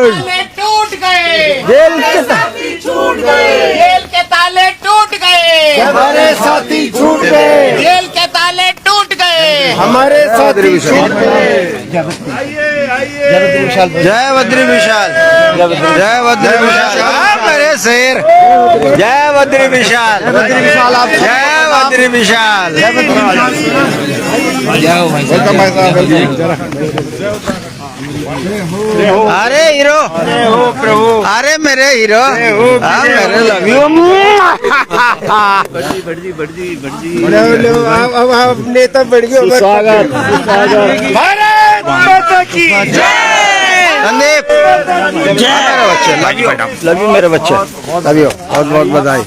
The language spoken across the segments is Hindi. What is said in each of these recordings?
ताले टूट गए, जेल के साथी छूट गए, जेल के ताले टूट गए, हमारे साथी छूट गए, जेल के ताले टूट गए, हमारे साथी छूट गए। जय बद्री विशाल, जय बद्री विशाल मेरे शेर, जय बद्री विशाल, जय बद्री विशाल, अरे हीरो, अरे मेरे हीरो, मेरे लव यू। अब नेता बढ़ गया। स्वागत भारत माता की जय। संदीप मेरे बच्चे, लव यू मेरे बच्चे, लव यू, बहुत बहुत बधाई।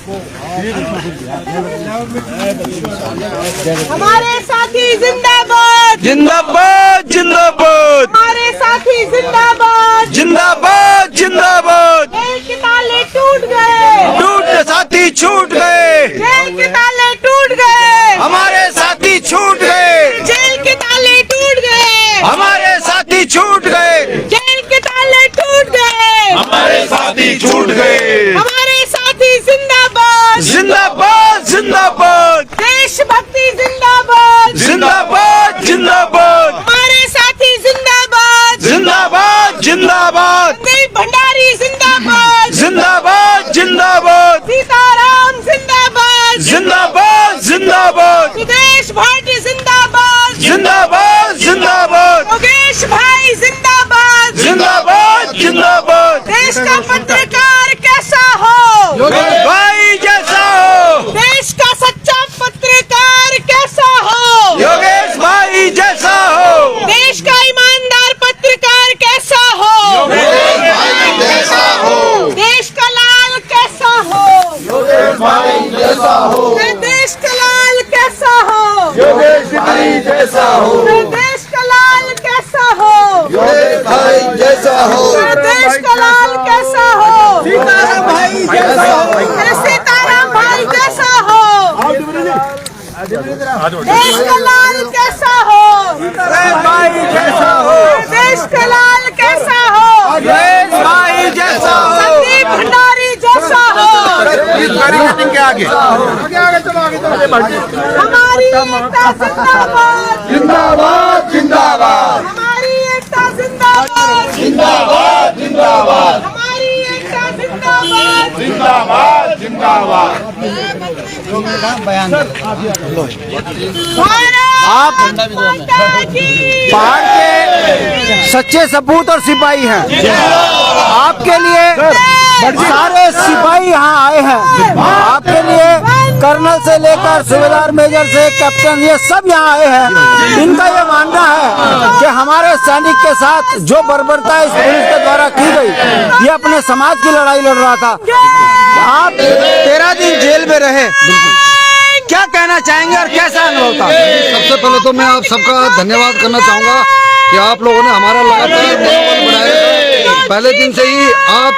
हमारे साथी जिंदाबाद, जिंदाबाद जिंदाबाद, हमारे साथी जिंदाबाद, जिंदाबाद जिंदाबाद। जेल के ताले टूट गए, टूट साथी छूट गए, जेल के ताले टूट गए, हमारे साथी छूट गए, जेल के ताले टूट गए, हमारे साथी छूट गए, जेल के ताले टूट गए, हमारे साथी छूट गए, हमारे साथी जिंदाबाद, जिंदाबाद जिंदाबाद, देशभक्ति जिंदाबाद, जिंदाबाद जिंदाबाद, हमारे साथी जिंदाबाद, जिंदाबाद जिंदाबाद, संदीप भंडारी जिंदाबाद, जिंदाबाद जिंदाबाद, सीताराम जिंदाबाद, जिंदाबाद जिंदाबाद, सुदेश भाटी जिंदाबाद, जिंदाबाद जिंदाबाद, योगेश भाई जिंदाबाद, जिंदाबाद जिंदाबाद। देश का पत्रकार कैसा हो, योगेश भाई जैसा हो, देश का सच्चा पत्रकार कैसा हो, योगेश भाई जैसा हो, देश का ईमानदार पत्रकार कैसा हो, योगेश भाई जैसा हो, देश का लाल कैसा हो, योगेश भाई जैसा हो, देश का लाल कैसा हो, योगेश भाई जैसा हो, देश का लाल कैसा हो, योगेश भाई जैसा हो, देश का लाल कैसा हो, सीताराम भाई जैसा हो, सीताराम भाई कैसा हो, देश का लाल कैसा हो, भाई जैसा हो, देश का लाल कैसा हो, योगेश भाई जैसा हो, संदीप भंडारी जैसा हो, के आगे हमारी एकता जिंदाबाद, जिंदाबाद जिंदाबाद, हमारी एकता जिंदाबाद, जिंदाबाद जिंदाबाद, हमारी एकता जिंदाबाद, जिंदाबाद जिंदाबाद। भारत माता की पहाड़ के सच्चे सपूत और सिपाही हैं। आपके लिए सारे सिपाही यहाँ आए हैं, आपके लिए कर्नल से लेकर सूबेदार मेजर से कैप्टन, ये सब यहाँ आए हैं। इनका ये मानना है कि हमारे सैनिक के साथ जो बर्बरता इस पुलिस के द्वारा की गई, ये अपने समाज की लड़ाई लड़ रहा था। आप 13 दिन जेल में रहे, क्या कहना चाहेंगे और कैसा अनुभव था? सबसे पहले तो मैं आप सबका धन्यवाद करना चाहूँगा कि आप लोगों ने हमारा लगातार मनोबल बढ़ाया। पहले दिन से ही आप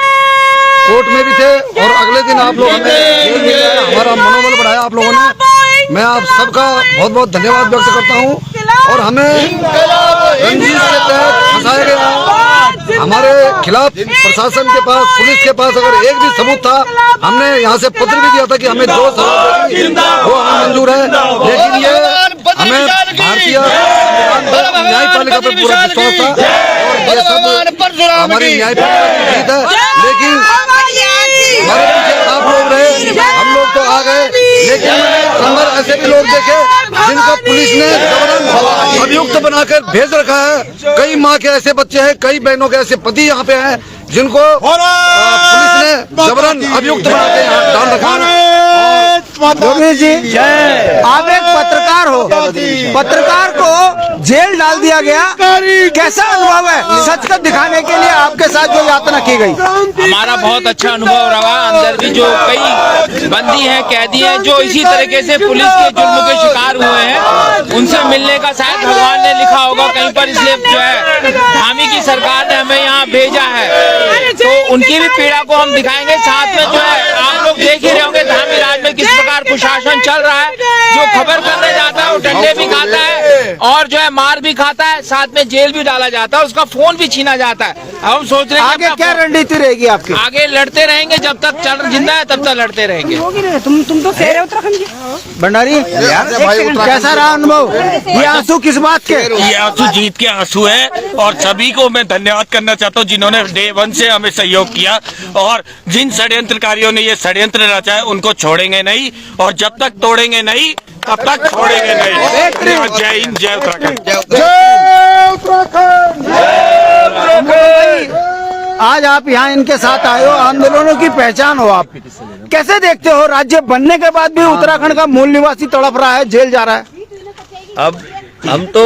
कोर्ट में भी थे और अगले दिन आप लोग हमें जेल में लाए, हमारा मनोबल बढ़ाया आप लोगों ने। मैं आप सबका बहुत बहुत धन्यवाद व्यक्त करता हूँ। और हमें रंजिश के तहत फंसाया गया, हमारे खिलाफ प्रशासन के पास, पुलिस के पास अगर एक भी सबूत था, हमने यहाँ से पत्र भी दिया था कि हमें जो सबूत वो हमें मंजूर है, लेकिन ये हमें भारतीय न्यायपालिका पर पूरा विश्वास था और ये सब हमारी न्यायपालिका की जीत है। लेकिन हमारे पीछे आप लोग रहे, हम लोग तो आ गए, लेकिन अंदर ऐसे भी लोग देखे जिनको पुलिस ने जबरन अभियुक्त बनाकर भेज रखा है। कई माँ के ऐसे बच्चे हैं, कई बहनों के ऐसे पति यहाँ पे हैं जिनको पुलिस ने जबरन अभियुक्त बना के यहाँ डाल रखा है। योगेश जी, आप एक पत्रकार हो, पत्रकार को जेल डाल दिया गया, कैसा अनुभव है? सच को दिखाने के लिए आपके साथ जो यातना की गई। हमारा बहुत अच्छा अनुभव रहा। अंदर भी जो कई बंदी हैं, कैदी हैं, जो इसी तरीके से पुलिस के जुल्म के शिकार हुए हैं, उनसे मिलने का शायद भगवान ने लिखा होगा कहीं पर, इसलिए जो है धामी की सरकार ने हमें यहाँ भेजा है, तो उनकी भी पीड़ा को हम दिखाएंगे। साथ में जो है आप लोग देख ही रहे होंगे धामी राज में किस प्रकार प्रशासन चल रहा है, जो खबर करने जाता है वो डंडे भी खाता है और जो है मार भी खाता है, साथ में जेल भी डाला जाता है, उसका फोन भी छीना जाता है। हम सोच रहे हैं आगे क्या रणनीति रहेगी आपकी? आगे लड़ते रहेंगे, जब तक जिंदा है तब तक लड़ते रहेंगे। तुम तो शेर है उत्तराखंड के। भंडारी कैसा रहा अनुभव? ये आंसू किस बात के? ये आंसू जीत के आंसू है और सभी को मैं धन्यवाद करना चाहता हूँ जिन्होंने डे 1 से हमें सहयोग किया, और जिन षड्यंत्रकारियों ने ये षड्यंत्र रचा है उनको छोड़ेंगे नहीं, और जब तक तोड़ेंगे नहीं तब तक छोड़ेंगे नहीं। जय हिंद, जय उत्तराखंड। जय उत्तराखंड। आज आप यहाँ इनके साथ आए हो, आंदोलनों की पहचान हो आप। कैसे देखते हो राज्य बनने के बाद भी उत्तराखंड का मूल निवासी तड़प रहा है, जेल जा रहा है? अब हम तो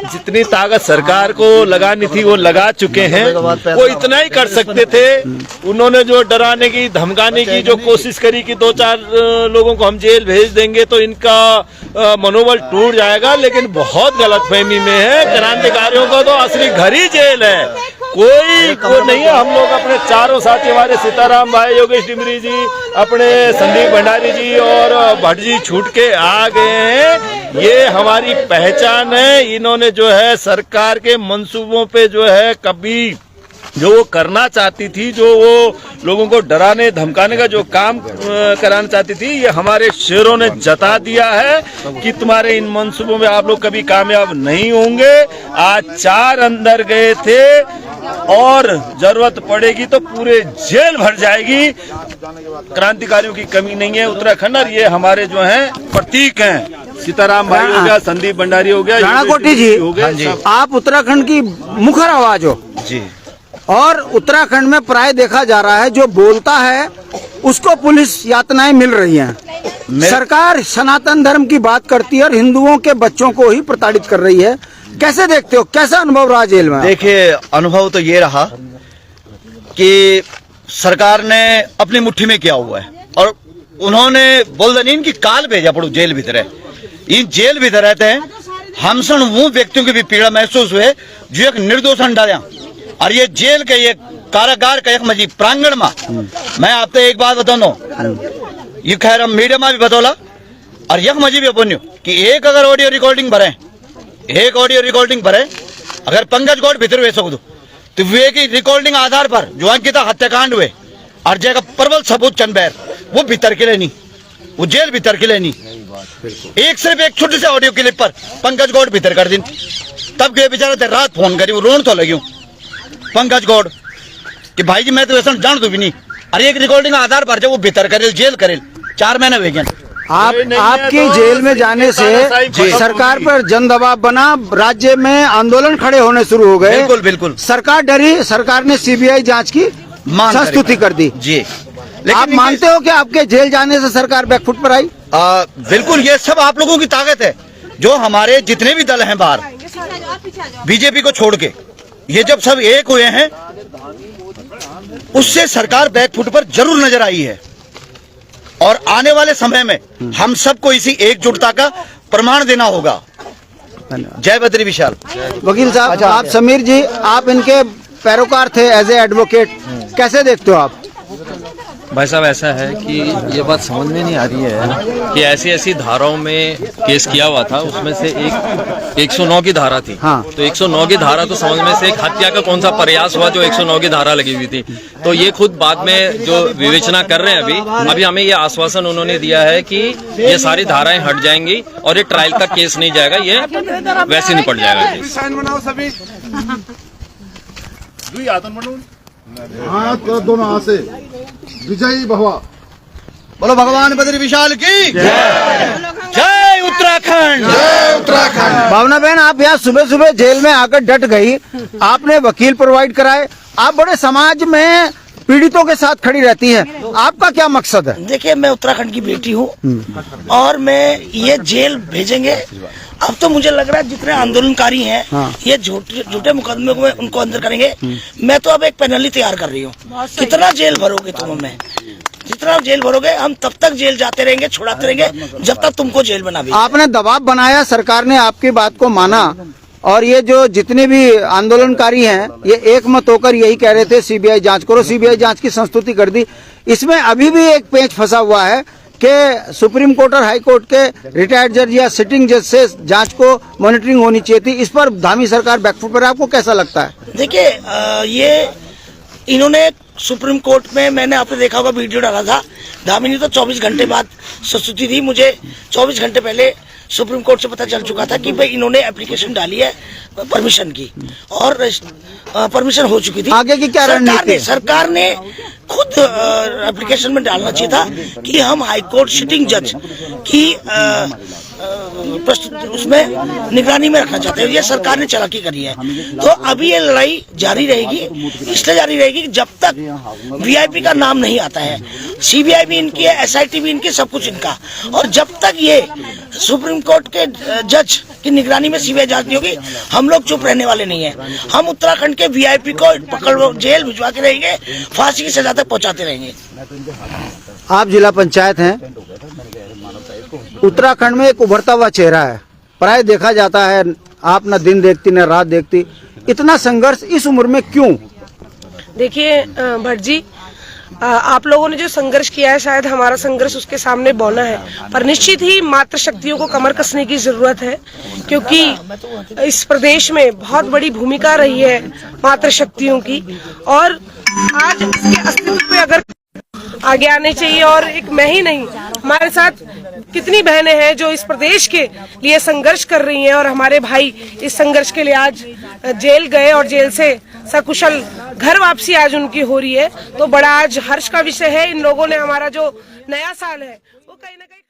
जितनी ताकत सरकार को लगानी थी वो लगा चुके हैं, वो इतना ही कर सकते थे। उन्होंने जो डराने की धमकाने की जो कोशिश करी कि 2-4 लोगों को हम जेल भेज देंगे तो इनका मनोबल टूट जाएगा, लेकिन बहुत गलतफहमी में है। क्रांतिकारियों को तो असली घर ही जेल है, कोई को नहीं है। हम लोग अपने चारों साथी, हमारे सीताराम भाई, योगेश डिमरी जी, अपने संदीप भंडारी जी और भट्ट जी छूट के आ गए हैं। ये हमारी पहचान है। इन्होंने जो है सरकार के मंसूबों पे जो है कभी जो वो करना चाहती थी, जो वो लोगों को डराने धमकाने का जो काम कराना चाहती थी, ये हमारे शेरों ने जता दिया है कि तुम्हारे इन मंसूबों में आप लोग कभी कामयाब नहीं होंगे। आज 4 अंदर गए थे और जरूरत पड़ेगी तो पूरे जेल भर जाएगी। क्रांतिकारियों की कमी नहीं है उत्तराखंड, और ये हमारे जो हैं प्रतीक हैं। सीताराम भाई हो गया, संदीप भंडारी हो गया, राणा कोटी जी हो गया। आप उत्तराखंड की मुखर आवाज हो जी, और उत्तराखंड में प्राय देखा जा रहा है जो बोलता है उसको पुलिस यातनाएं मिल रही हैं। सरकार सनातन धर्म की बात करती है और हिंदुओं के बच्चों को ही प्रताड़ित कर रही है। कैसे देखते हो, कैसा अनुभव रहा जेल में? देखिए, अनुभव तो ये रहा कि सरकार ने अपनी मुट्ठी में किया हुआ है, और उन्होंने बोल नहीं कि काल भेजा पड़ो जेल भीतर है। इन जेल भीतर रहते हैं हम सन वो व्यक्तियों की भी पीड़ा महसूस हुए जो एक निर्दोष डालिया, और ये जेल के ये कारागार का एक मजीब प्रांगण में मैं आपको एक बात बता दो, ये खैर हम मीडिया में भी बतौला, और यह मजीब ये बोन्यो कि एक अगर ऑडियो रिकॉर्डिंग भरे, एक ऑडियो रिकॉर्डिंग भरे, अगर पंकज गौड़ भीतर हुए सकूँ तो वे की रिकॉर्डिंग आधार पर जो अंकिता हत्याकांड हुए और जगह प्रबल सबूत चंबैर वो भीतर के लिए नहीं, वो जेल भीतर के लिए नहीं। एक सिर्फ एक छोटे से ऑडियो क्लिप पर पंकज गौड़ भीतर कर दिन, तब के बेचारा रात फोन करी, वो रोन तो लगी पंकज गौड़ कि भाई जी मैं तो ऐसा जान दू भी नहीं, अरे एक रिकॉर्डिंग आधार पर जब वो भीतर करेल जेल करेल 4 महीने हुए गए। आपकी जेल में जाने से सरकार पर जन दबाव बना, राज्य में आंदोलन खड़े होने शुरू हो गए। बिल्कुल बिल्कुल, सरकार डरी, सरकार ने सीबीआई जांच की संस्तुति कर दी जी। आप मानते हो कि आपके जेल जाने से सरकार बैकफुट पर आई? बिल्कुल, ये सब आप लोगों की ताकत है। जो हमारे जितने भी दल हैं बाहर, बीजेपी को छोड़ के, ये जब सब एक हुए हैं उससे सरकार बैकफुट पर जरूर नजर आई है, और आने वाले समय में हम सबको इसी एकजुटता का प्रमाण देना होगा। जय बद्री विशाल। वकील साहब, आप समीर जी, आप इनके पैरोकार थे एज ए एडवोकेट, कैसे देखते हो आप? भाई साहब, ऐसा है कि ये बात समझ में नहीं आ रही है कि ऐसी ऐसी धाराओं में केस किया हुआ था, उसमें से एक 109 की धारा थी। हाँ। तो 109 की धारा तो समझ में से एक हत्या का कौन सा प्रयास हुआ जो 109 की धारा लगी हुई थी। तो ये खुद बाद में जो विवेचना कर रहे हैं अभी हमें ये आश्वासन उन्होंने दिया है कि ये सारी धाराएं हट जाएंगी और ये ट्रायल का केस नहीं जाएगा, ये वैसे निपट जाएगा केस। दोनों हाथ से विजयी भवा। बोलो भगवान बद्री विशाल की जय उत्तराखंड, जय उत्तराखंड। भावना बहन, आप यहाँ सुबह सुबह जेल में आकर डट गई, आपने वकील प्रोवाइड कराए, आप बड़े समाज में पीड़ितों के साथ खड़ी रहती हैं, आपका क्या मकसद है? देखिए, मैं उत्तराखंड की बेटी हूँ और मैं ये जेल भेजेंगे। अब तो मुझे लग रहा है जितने आंदोलनकारी हैं ये झूठे मुकदमे को उनको अंदर करेंगे। मैं तो अब एक पैनल तैयार कर रही हूँ। कितना जेल भरोगे तुम हमें? जितना जेल भरोगे हम तब तक जेल जाते रहेंगे, छुड़ाते रहेंगे जब तक तुमको जेल बना भी। आपने दबाव बनाया, सरकार ने आपकी बात को माना, और ये जो जितने भी आंदोलनकारी हैं ये एक मत होकर यही कह रहे थे सीबीआई जांच करो, सीबीआई जांच की संस्तुति कर दी। इसमें अभी भी एक पेंच फंसा हुआ है के सुप्रीम कोर्ट और हाई कोर्ट के रिटायर्ड जज या सिटिंग जज से जांच को मॉनिटरिंग होनी चाहिए थी। इस पर धामी सरकार बैकफुट पर, आपको कैसा लगता है? देखिए ये इन्होंने सुप्रीम कोर्ट में, मैंने आपने देखा होगा वीडियो डाला था, धामी तो 24 घंटे बाद संस्तुति थी। मुझे 24 घंटे पहले सुप्रीम कोर्ट से पता चल चुका था कि भाई इन्होंने एप्लीकेशन डाली है परमिशन की और परमिशन हो चुकी थी। आगे की क्या रणनीति है? सरकार ने खुद एप्लीकेशन में डालना चाहिए था कि हम हाई कोर्ट सिटिंग जज की उसमें निगरानी में रखना चाहते हैं। ये सरकार ने चालाकी करी है। तो अभी ये लड़ाई जारी रहेगी, इसलिए जारी रहेगी कि जब तक वीआईपी का नाम नहीं आता है। सीबीआई भी इनकी है, एसआईटी भी इनकी, सब कुछ इनका। और जब तक ये सुप्रीम कोर्ट के जज की निगरानी में सीबीआई जांच नहीं होगी, हम लोग चुप रहने वाले नहीं है। हम उत्तराखंड के वीआईपी को पकड़ जेल भिजवाते रहेंगे, फांसी की सजा तक पहुंचाते रहेंगे। आप जिला पंचायत हैं, उत्तराखंड में एक उभरता हुआ चेहरा है। प्राय देखा जाता है आप न दिन देखती न रात देखती, इतना संघर्ष इस उम्र में क्यों? देखिए भट्ट जी, आप लोगों ने जो संघर्ष किया है, शायद हमारा संघर्ष उसके सामने बौना है, पर निश्चित ही मातृ शक्तियों को कमर कसने की जरूरत है, क्योंकि इस प्रदेश में बहुत बड़ी भूमिका रही है मातृ शक्तियों की। और आज इसके अस्तित्व पे अगर आगे आने चाहिए। और एक मैं ही नहीं, हमारे साथ कितनी बहनें हैं जो इस प्रदेश के लिए संघर्ष कर रही हैं, और हमारे भाई इस संघर्ष के लिए आज जेल गए और जेल से सकुशल घर वापसी आज उनकी हो रही है। तो बड़ा आज हर्ष का विषय है। इन लोगों ने हमारा जो नया साल है वो कहीं ना कहीं